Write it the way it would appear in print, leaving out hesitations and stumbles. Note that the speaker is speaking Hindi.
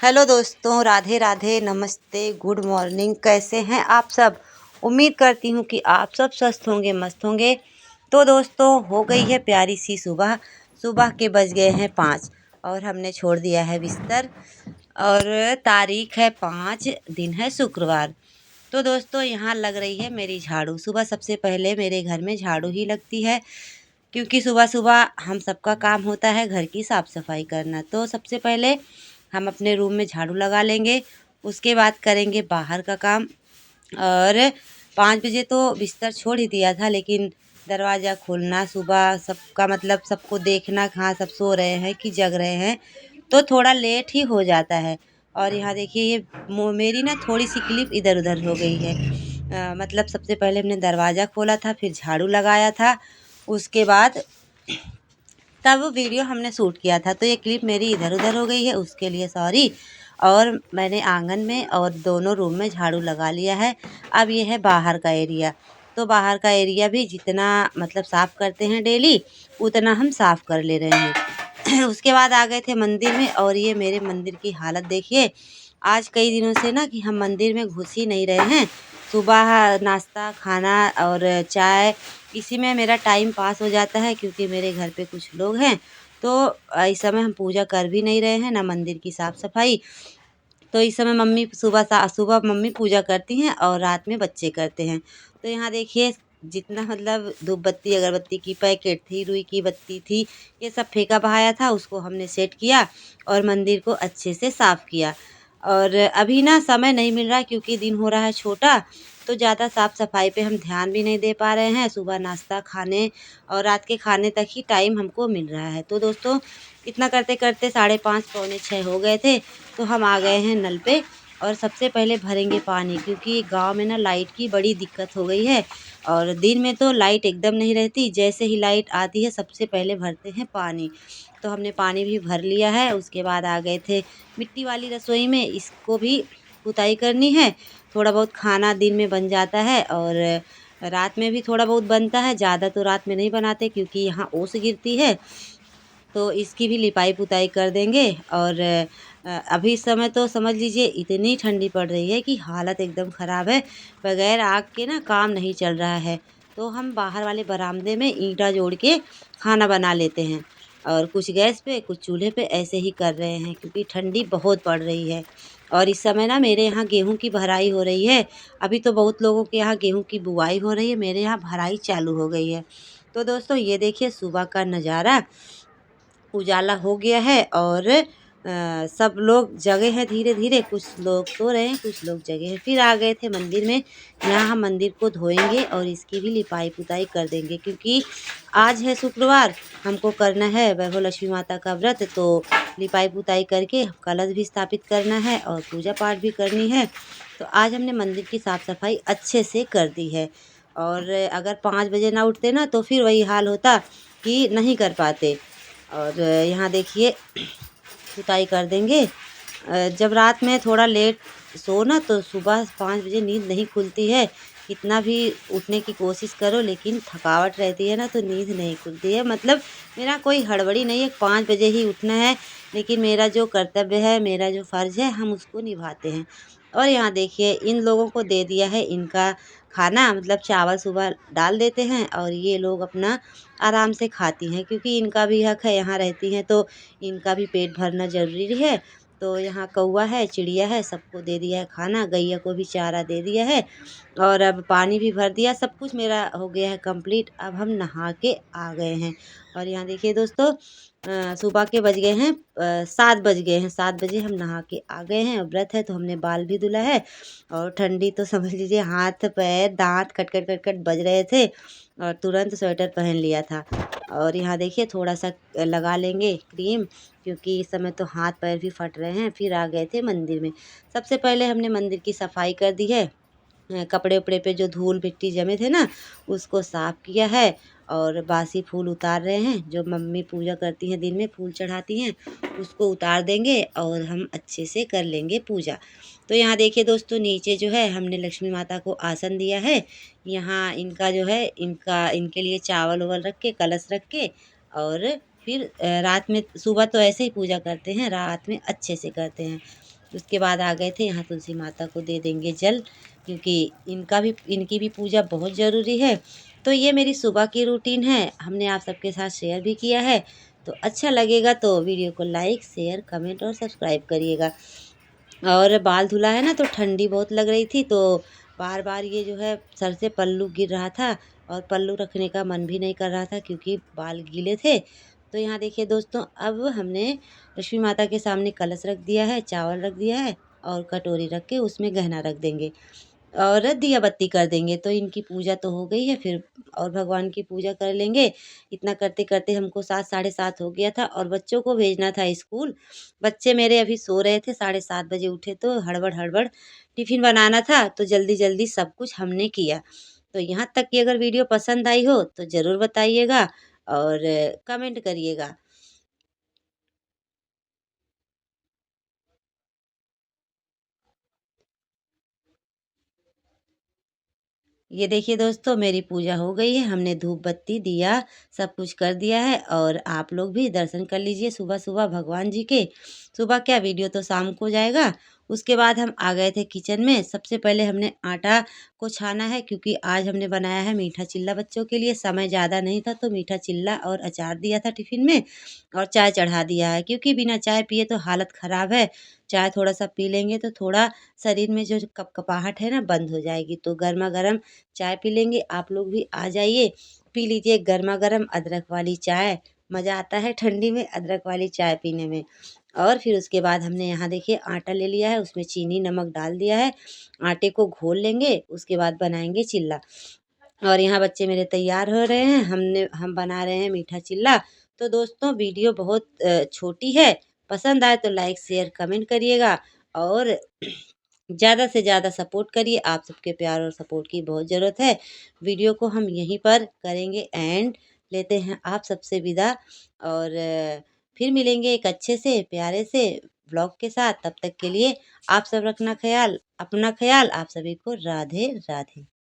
हेलो दोस्तों, राधे राधे, नमस्ते, गुड मॉर्निंग। कैसे हैं आप सब? उम्मीद करती हूँ कि आप सब स्वस्थ होंगे, मस्त होंगे। तो दोस्तों, हो गई है प्यारी सी सुबह। सुबह के बज गए हैं 5 और हमने छोड़ दिया है बिस्तर। और तारीख है 5, दिन है शुक्रवार। तो दोस्तों, यहाँ लग रही है मेरी झाड़ू। सुबह सबसे पहले मेरे घर में झाड़ू ही लगती है, क्योंकि सुबह सुबह हम सबका काम होता है घर की साफ़ सफाई करना। तो सबसे पहले हम अपने रूम में झाड़ू लगा लेंगे, उसके बाद करेंगे बाहर का काम। और 5 बजे तो बिस्तर छोड़ ही दिया था, लेकिन दरवाज़ा खोलना सुबह सबका मतलब सबको देखना, कहाँ सब सो रहे हैं कि जग रहे हैं, तो थोड़ा लेट ही हो जाता है। और यहाँ देखिए, ये मेरी ना थोड़ी सी क्लिप इधर उधर हो गई है। मतलब सबसे पहले हमने दरवाज़ा खोला था, फिर झाड़ू लगाया था, उसके बाद तब वीडियो हमने शूट किया था, तो ये क्लिप मेरी इधर उधर हो गई है, उसके लिए सॉरी। और मैंने आंगन में और दोनों रूम में झाड़ू लगा लिया है। अब ये है बाहर का एरिया। तो बाहर का एरिया भी जितना मतलब साफ़ करते हैं डेली, उतना हम साफ़ कर ले रहे हैं। उसके बाद आ गए थे मंदिर में, और ये मेरे मंदिर की हालत देखिए। आज कई दिनों से ना कि हम मंदिर में घुस ही नहीं रहे हैं। सुबह नाश्ता, खाना और चाय, इसी में मेरा टाइम पास हो जाता है, क्योंकि मेरे घर पे कुछ लोग हैं। तो इस समय हम पूजा कर भी नहीं रहे हैं, ना मंदिर की साफ़ सफाई। तो इस समय मम्मी सुबह मम्मी पूजा करती हैं और रात में बच्चे करते हैं। तो यहाँ देखिए, जितना मतलब धूप बत्ती, अगरबत्ती की पैकेट थी, रुई की बत्ती थी, ये सब फेंका बहाया था, उसको हमने सेट किया और मंदिर को अच्छे से साफ़ किया। और अभी ना समय नहीं मिल रहा, क्योंकि दिन हो रहा है छोटा, तो ज़्यादा साफ़ सफाई पे हम ध्यान भी नहीं दे पा रहे हैं। सुबह नाश्ता खाने और रात के खाने तक ही टाइम हमको मिल रहा है। तो दोस्तों, इतना करते करते 5:30 पौने 6 हो गए थे। तो हम आ गए हैं नल पे, और सबसे पहले भरेंगे पानी, क्योंकि गांव में ना लाइट की बड़ी दिक्कत हो गई है। और दिन में तो लाइट एकदम नहीं रहती, जैसे ही लाइट आती है सबसे पहले भरते हैं पानी। तो हमने पानी भी भर लिया है। उसके बाद आ गए थे मिट्टी वाली रसोई में, इसको भी पुताई करनी है। थोड़ा बहुत खाना दिन में बन जाता है, और रात में भी थोड़ा बहुत बनता है। ज़्यादा तो रात में नहीं बनाते, क्योंकि यहाँ ओस गिरती है। तो इसकी भी लिपाई पुताई कर देंगे। और अभी इस समय तो समझ लीजिए इतनी ठंडी पड़ रही है कि हालत एकदम ख़राब है। बगैर आग के ना काम नहीं चल रहा है। तो हम बाहर वाले बरामदे में ईंटा जोड़ के खाना बना लेते हैं, और कुछ गैस पे, कुछ चूल्हे पे, ऐसे ही कर रहे हैं, क्योंकि ठंडी बहुत पड़ रही है। और इस समय ना मेरे यहाँ गेहूँ की भराई हो रही है। अभी तो बहुत लोगों के यहाँ गेहूँ की बुआई हो रही है, मेरे यहाँ भराई चालू हो गई है। तो दोस्तों, ये देखिए सुबह का नज़ारा। उजाला हो गया है, और सब लोग जगे हैं धीरे धीरे। कुछ लोग सो रहे हैं, कुछ लोग जगे हैं। फिर आ गए थे मंदिर में। यहाँ हम मंदिर को धोएंगे और इसकी भी लिपाई पुताई कर देंगे, क्योंकि आज है शुक्रवार, हमको करना है वैभव लक्ष्मी माता का व्रत। तो लिपाई पुताई करके कलश भी स्थापित करना है और पूजा पाठ भी करनी है। तो आज हमने मंदिर की साफ़ सफाई अच्छे से कर दी है। और अगर 5 बजे ना उठते ना, तो फिर वही हाल होता कि नहीं कर पाते। और यहाँ देखिए, पुताई कर देंगे। जब रात में थोड़ा लेट सो ना, तो सुबह 5 बजे नींद नहीं खुलती है। कितना भी उठने की कोशिश करो, लेकिन थकावट रहती है ना, तो नींद नहीं खुलती है। मतलब मेरा कोई हड़बड़ी नहीं है, 5 बजे ही उठना है, लेकिन मेरा जो कर्तव्य है, मेरा जो फ़र्ज़ है, हम उसको निभाते हैं। और यहाँ देखिए, इन लोगों को दे दिया है इनका खाना, मतलब चावल सुबह डाल देते हैं, और ये लोग अपना आराम से खाती हैं, क्योंकि इनका भी हक है, यहाँ रहती हैं तो इनका भी पेट भरना ज़रूरी है। तो यहाँ कौवा है, चिड़िया है, सबको दे दिया है खाना, गैया को भी चारा दे दिया है, और अब पानी भी भर दिया। सब कुछ मेरा हो गया है कंप्लीट। अब हम नहा के आ गए हैं। और यहाँ देखिए दोस्तों, सुबह के बज गए हैं 7 बज गए हैं। 7 बजे हम नहा के आ गए हैं। और व्रत है तो हमने बाल भी धुला है। और ठंडी तो समझ लीजिए, हाथ पैर दाँत कट कट कट कट बज रहे थे, और तुरंत स्वेटर पहन लिया था। और यहाँ देखिए, थोड़ा सा लगा लेंगे क्रीम, क्योंकि इस समय तो हाथ पैर भी फट रहे हैं। फिर आ गए थे मंदिर में। सबसे पहले हमने मंदिर की सफाई कर दी है। कपड़े उपड़े पे जो धूल मिट्टी जमे थे ना, उसको साफ किया है। और बासी फूल उतार रहे हैं। जो मम्मी पूजा करती हैं, दिन में फूल चढ़ाती हैं, उसको उतार देंगे और हम अच्छे से कर लेंगे पूजा। तो यहाँ देखिए दोस्तों, नीचे जो है हमने लक्ष्मी माता को आसन दिया है। यहाँ इनका जो है, इनके लिए चावल उवल रख के, कलश रख के, और फिर रात में, सुबह तो ऐसे ही पूजा करते हैं, रात में अच्छे से करते हैं। उसके बाद आ गए थे यहाँ तुलसी माता को दे देंगे जल, क्योंकि इनकी भी पूजा बहुत ज़रूरी है। तो ये मेरी सुबह की रूटीन है, हमने आप सबके साथ शेयर भी किया है। तो अच्छा लगेगा तो वीडियो को लाइक, शेयर, कमेंट और सब्सक्राइब करिएगा। और बाल धुला है ना, तो ठंडी बहुत लग रही थी, तो बार बार ये जो है सर से पल्लू गिर रहा था और पल्लू रखने का मन भी नहीं कर रहा था क्योंकि बाल गीले थे। तो यहाँ देखिए दोस्तों, अब हमने लक्ष्मी माता के सामने कलश रख दिया है, चावल रख दिया है और कटोरी रख के उसमें गहना रख देंगे और दिया बत्ती कर देंगे। तो इनकी पूजा तो हो गई है, फिर और भगवान की पूजा कर लेंगे। इतना करते करते हमको 7 साढ़े 7 हो गया था और बच्चों को भेजना था स्कूल। बच्चे मेरे अभी सो रहे थे, साढ़े 7 बजे उठे तो हड़बड़-हड़बड़ टिफ़िन बनाना था, तो जल्दी-जल्दी सब कुछ हमने किया। तो यहाँ तक कि अगर वीडियो पसंद आई हो तो ज़रूर बताइएगा और कमेंट करिएगा। ये देखिए दोस्तों, मेरी पूजा हो गई है, हमने धूप बत्ती दिया सब कुछ कर दिया है और आप लोग भी दर्शन कर लीजिए सुबह-सुबह भगवान जी के। सुबह क्या, वीडियो तो शाम को जाएगा। उसके बाद हम आ गए थे किचन में। सबसे पहले हमने आटा को छाना है क्योंकि आज हमने बनाया है मीठा चिल्ला बच्चों के लिए। समय ज़्यादा नहीं था तो मीठा चिल्ला और अचार दिया था टिफ़िन में और चाय चढ़ा दिया है क्योंकि बिना चाय पिए तो हालत ख़राब है। चाय थोड़ा-सा पी लेंगे तो थोड़ा शरीर में जो कपकपाहट है ना, बंद हो जाएगी। तो गरमा-गरम चाय पी लेंगे। आप लोग भी आ जाइए, पी लीजिए गरमा-गरम अदरक वाली चाय। मज़ा आता है ठंडी में अदरक वाली चाय पीने में। और फिर उसके बाद हमने यहाँ देखिए आटा ले लिया है, उसमें चीनी, नमक डाल दिया है। आटे को घोल लेंगे, उसके बाद बनाएँगे चिल्ला। और यहाँ बच्चे मेरे तैयार हो रहे हैं, हम बना रहे हैं मीठा चिल्ला। तो दोस्तों, वीडियो बहुत छोटी है, पसंद आए तो लाइक, शेयर, कमेंट करिएगा और ज़्यादा से ज़्यादा सपोर्ट करिए। आप सबके प्यार और सपोर्ट की बहुत ज़रूरत है। वीडियो को हम यहीं पर करेंगे एंड, लेते हैं आप सबसे विदा और फिर मिलेंगे एक अच्छे से, प्यारे से व्लॉग के साथ। तब तक के लिए आप सब रखना ख़याल, अपना ख़याल। आप सभी को राधे राधे।